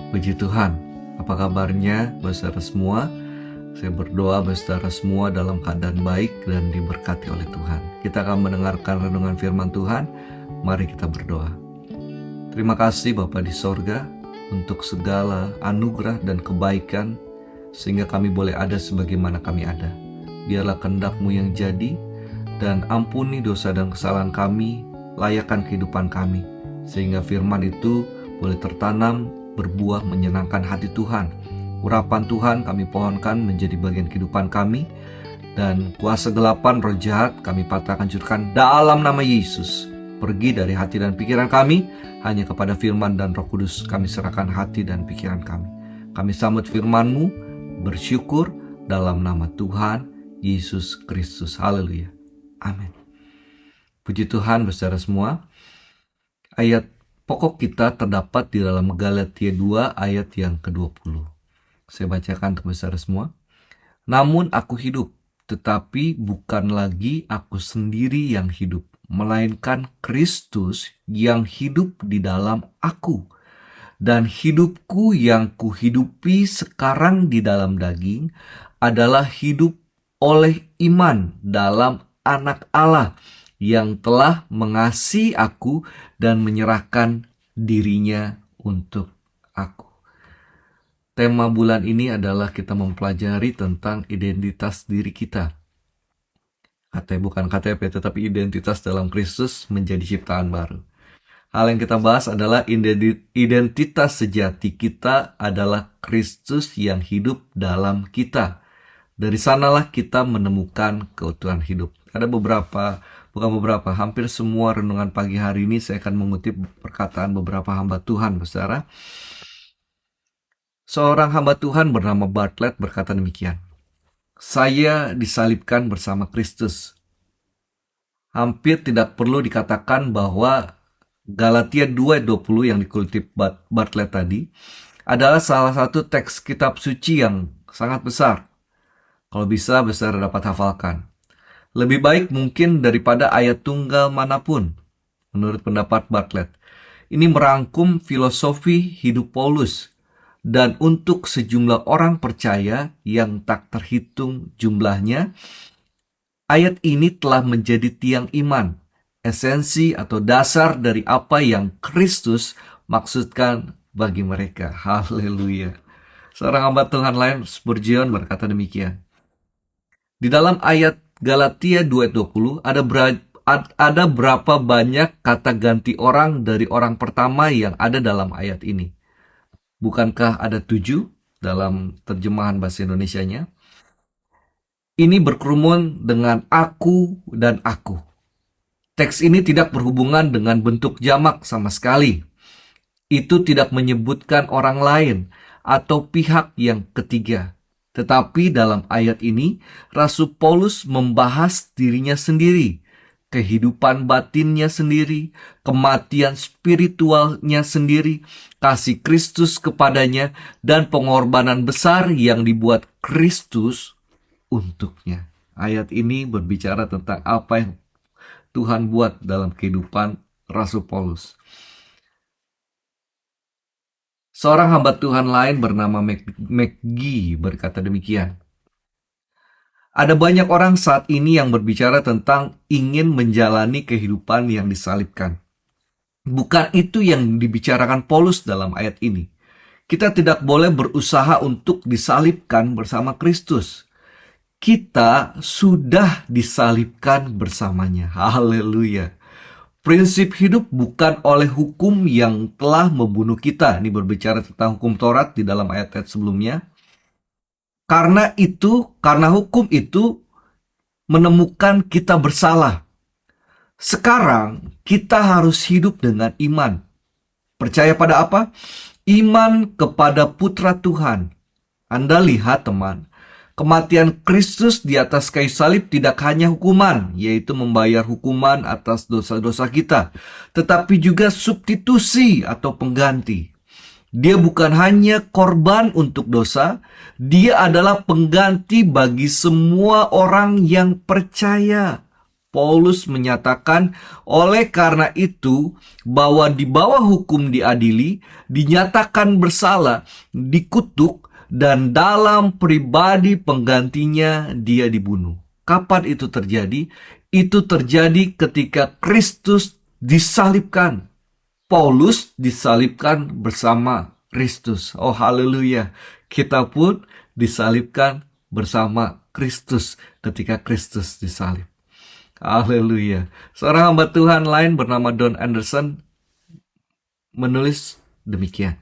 Puji Tuhan, apa kabarnya saudara semua? Saya berdoa saudara semua dalam keadaan baik dan diberkati oleh Tuhan. Kita akan mendengarkan renungan firman Tuhan. Mari kita berdoa. Terima kasih Bapa di sorga untuk segala anugerah dan kebaikan sehingga kami boleh ada sebagaimana kami ada. Biarlah kehendak-Mu yang jadi dan ampuni dosa dan kesalahan kami, layakkan kehidupan kami, sehingga firman itu boleh tertanam, berbuah, menyenangkan hati Tuhan. Urapan Tuhan kami pohonkan menjadi bagian kehidupan kami, dan kuasa gelapan roh jahat kami patahkan hancurkan dalam nama Yesus. Pergi dari hati dan pikiran kami, hanya kepada firman dan Roh Kudus kami serahkan hati dan pikiran kami. Kami sambut firman-Mu, bersyukur dalam nama Tuhan Yesus Kristus. Haleluya. Amin. Puji Tuhan saudara semua. Ayat pokok kita terdapat di dalam Galatia 2 ayat yang ke-20. Saya bacakan untuk saudara semua. Namun aku hidup, tetapi bukan lagi aku sendiri yang hidup, melainkan Kristus yang hidup di dalam aku. Dan hidupku yang kuhidupi sekarang di dalam daging adalah hidup oleh iman dalam Anak Allah yang telah mengasihi aku dan menyerahkan dirinya untuk aku. Tema bulan ini adalah kita mempelajari tentang identitas diri kita. Bukan KTP, tetapi identitas dalam Kristus menjadi ciptaan baru. Hal yang kita bahas adalah identitas sejati kita adalah Kristus yang hidup dalam kita. Dari sanalah kita menemukan keutuhan hidup. Hampir semua renungan pagi hari ini saya akan mengutip perkataan beberapa hamba Tuhan, saudara. Seorang hamba Tuhan bernama Bartlett berkata demikian. Saya disalibkan bersama Kristus. Hampir tidak perlu dikatakan bahwa Galatia 2:20 yang dikutip Bartlett tadi adalah salah satu teks kitab suci yang sangat besar. Kalau bisa, besar dapat hafalkan. Lebih baik mungkin daripada ayat tunggal manapun, menurut pendapat Bartlett. Ini merangkum filosofi hidup Paulus, dan untuk sejumlah orang percaya yang tak terhitung jumlahnya, ayat ini telah menjadi tiang iman, esensi atau dasar dari apa yang Kristus maksudkan bagi mereka. Haleluya. Seorang hamba Tuhan lain, Spurgeon, berkata demikian. Di dalam ayat Galatia 2:20 ada berapa banyak kata ganti orang dari orang pertama yang ada dalam ayat ini? Bukankah ada 7 dalam terjemahan bahasa Indonesianya? Ini berkerumun dengan aku dan aku. Teks ini tidak berhubungan dengan bentuk jamak sama sekali. Itu tidak menyebutkan orang lain atau pihak yang ketiga. Tetapi dalam ayat ini, Rasul Paulus membahas dirinya sendiri, kehidupan batinnya sendiri, kematian spiritualnya sendiri, kasih Kristus kepadanya, dan pengorbanan besar yang dibuat Kristus untuknya. Ayat ini berbicara tentang apa yang Tuhan buat dalam kehidupan Rasul Paulus. Seorang hamba Tuhan lain bernama McGee berkata demikian. Ada banyak orang saat ini yang berbicara tentang ingin menjalani kehidupan yang disalibkan. Bukan itu yang dibicarakan Paulus dalam ayat ini. Kita tidak boleh berusaha untuk disalibkan bersama Kristus. Kita sudah disalibkan bersamanya. Haleluya. Prinsip hidup bukan oleh hukum yang telah membunuh kita. Ini berbicara tentang hukum Taurat di dalam ayat-ayat sebelumnya. Karena hukum itu menemukan kita bersalah. Sekarang kita harus hidup dengan iman. Percaya pada apa? Iman kepada Putra Tuhan. Anda lihat teman, kematian Kristus di atas kayu salib tidak hanya hukuman, yaitu membayar hukuman atas dosa-dosa kita, tetapi juga substitusi atau pengganti. Dia bukan hanya korban untuk dosa, dia adalah pengganti bagi semua orang yang percaya. Paulus menyatakan, oleh karena itu, bahwa di bawah hukum diadili, dinyatakan bersalah, dikutuk, dan dalam pribadi penggantinya dia dibunuh. Kapan itu terjadi? Itu terjadi ketika Kristus disalibkan. Paulus disalibkan bersama Kristus. Oh haleluya. Kita pun disalibkan bersama Kristus ketika Kristus disalib. Haleluya. Seorang hamba Tuhan lain bernama Don Anderson menulis demikian.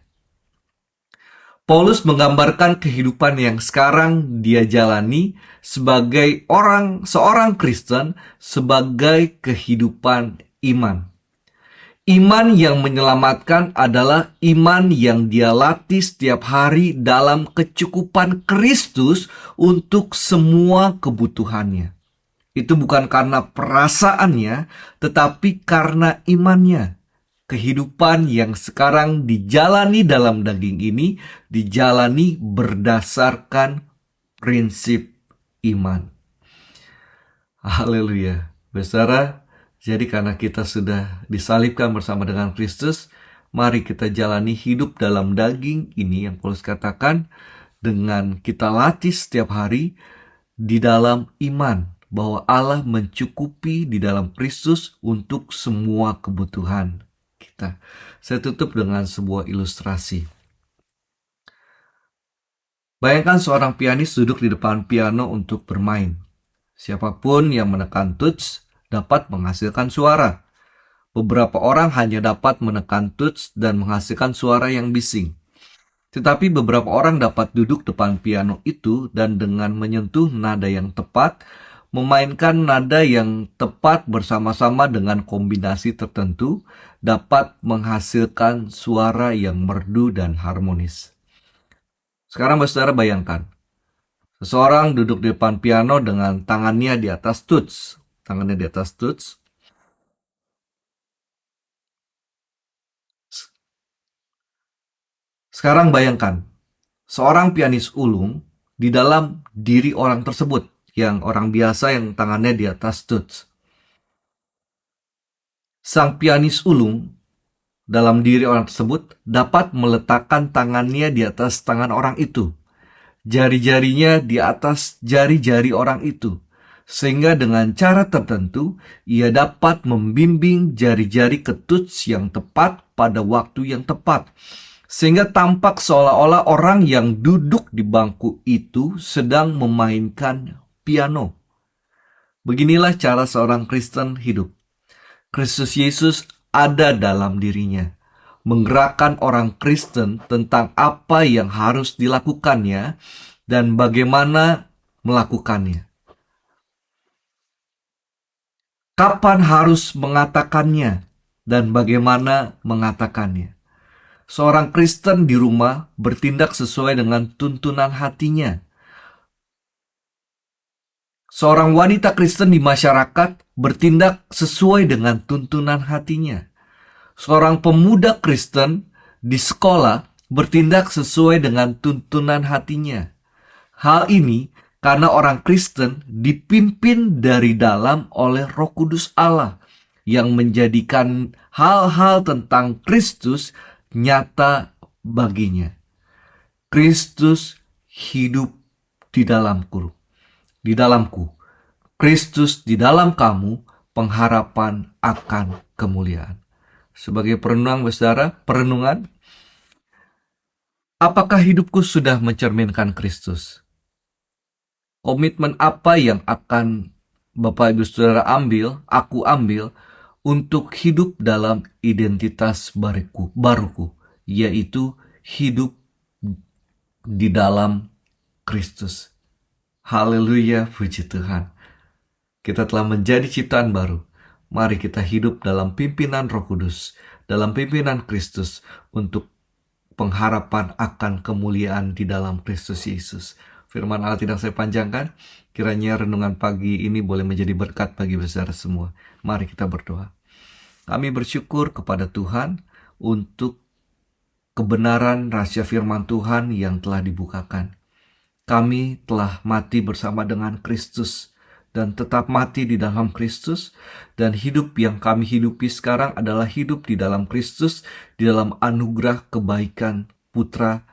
Paulus menggambarkan kehidupan yang sekarang dia jalani sebagai seorang Kristen sebagai kehidupan iman. Iman yang menyelamatkan adalah iman yang dia latih setiap hari dalam kecukupan Kristus untuk semua kebutuhannya. Itu bukan karena perasaannya, tetapi karena imannya. Kehidupan yang sekarang dijalani dalam daging ini dijalani berdasarkan prinsip iman. Haleluya. Saudara, jadi karena kita sudah disalibkan bersama dengan Kristus, mari kita jalani hidup dalam daging ini yang Paulus katakan dengan kita latih setiap hari di dalam iman bahwa Allah mencukupi di dalam Kristus untuk semua kebutuhan kita. Saya tutup dengan sebuah ilustrasi. Bayangkan seorang pianis duduk di depan piano untuk bermain. Siapapun yang menekan touch dapat menghasilkan suara. Beberapa orang hanya dapat menekan touch dan menghasilkan suara yang bising. Tetapi beberapa orang dapat duduk depan piano itu dan dengan menyentuh nada yang tepat, memainkan nada yang tepat bersama-sama dengan kombinasi tertentu, dapat menghasilkan suara yang merdu dan harmonis. Sekarang saudara bayangkan, seseorang duduk di depan piano dengan tangannya di atas tuts. Sekarang bayangkan, seorang pianis ulung di dalam diri orang tersebut, yang orang biasa yang tangannya di atas tuts. Sang pianis ulung dalam diri orang tersebut dapat meletakkan tangannya di atas tangan orang itu, jari-jarinya di atas jari-jari orang itu, sehingga dengan cara tertentu ia dapat membimbing jari-jari ke tuts yang tepat pada waktu yang tepat, sehingga tampak seolah-olah orang yang duduk di bangku itu sedang memainkan piano. Beginilah cara seorang Kristen hidup. Kristus Yesus ada dalam dirinya, menggerakkan orang Kristen tentang apa yang harus dilakukannya dan bagaimana melakukannya. Kapan harus mengatakannya dan bagaimana mengatakannya. Seorang Kristen di rumah bertindak sesuai dengan tuntunan hatinya. Seorang wanita Kristen di masyarakat bertindak sesuai dengan tuntunan hatinya. Seorang pemuda Kristen di sekolah bertindak sesuai dengan tuntunan hatinya. Hal ini karena orang Kristen dipimpin dari dalam oleh Roh Kudus Allah yang menjadikan hal-hal tentang Kristus nyata baginya. Kristus hidup di dalamku. Kristus di dalam kamu, pengharapan akan kemuliaan. Sebagai perenungan, apakah hidupku sudah mencerminkan Kristus? Komitmen apa yang akan Bapak Ibu Saudara aku ambil untuk hidup dalam identitas baruku, yaitu hidup di dalam Kristus. Haleluya, puji Tuhan. Kita telah menjadi ciptaan baru. Mari kita hidup dalam pimpinan Roh Kudus, dalam pimpinan Kristus untuk pengharapan akan kemuliaan di dalam Kristus Yesus. Firman Allah tidak saya panjangkan, kiranya renungan pagi ini boleh menjadi berkat bagi saudara semua. Mari kita berdoa. Kami bersyukur kepada Tuhan untuk kebenaran rahasia firman Tuhan yang telah dibukakan. Kami telah mati bersama dengan Kristus dan tetap mati di dalam Kristus, dan hidup yang kami hidupi sekarang adalah hidup di dalam Kristus, di dalam anugerah kebaikan Putra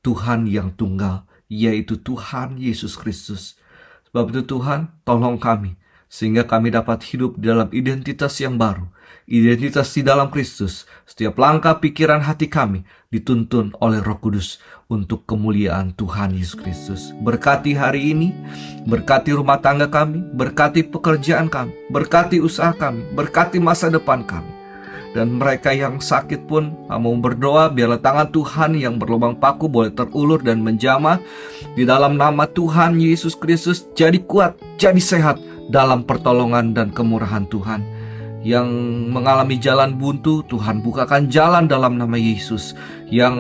Tuhan yang tunggal, yaitu Tuhan Yesus Kristus. Sebab itu Tuhan, tolong kami, sehingga kami dapat hidup di dalam identitas yang baru, identitas di dalam Kristus. Setiap langkah pikiran hati kami dituntun oleh Roh Kudus untuk kemuliaan Tuhan Yesus Kristus. Berkati hari ini, berkati rumah tangga kami, berkati pekerjaan kami, berkati usaha kami, berkati masa depan kami. Dan mereka yang sakit pun mau berdoa, biarlah tangan Tuhan yang berlubang paku boleh terulur dan menjamah. Di dalam nama Tuhan Yesus Kristus, jadi kuat, jadi sehat dalam pertolongan dan kemurahan Tuhan. Yang mengalami jalan buntu, Tuhan bukakan jalan dalam nama Yesus. Yang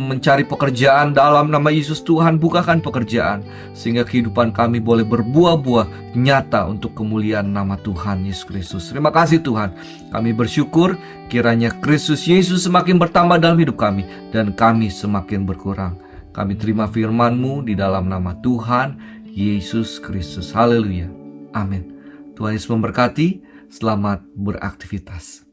mencari pekerjaan dalam nama Yesus, Tuhan bukakan pekerjaan, sehingga kehidupan kami boleh berbuah-buah nyata untuk kemuliaan nama Tuhan Yesus Kristus. Terima kasih Tuhan, kami bersyukur kiranya Kristus Yesus semakin bertambah dalam hidup kami, dan kami semakin berkurang. Kami terima firman-Mu di dalam nama Tuhan Yesus Kristus. Haleluya. Amin. Tuhan Yesus memberkati. Selamat beraktivitas.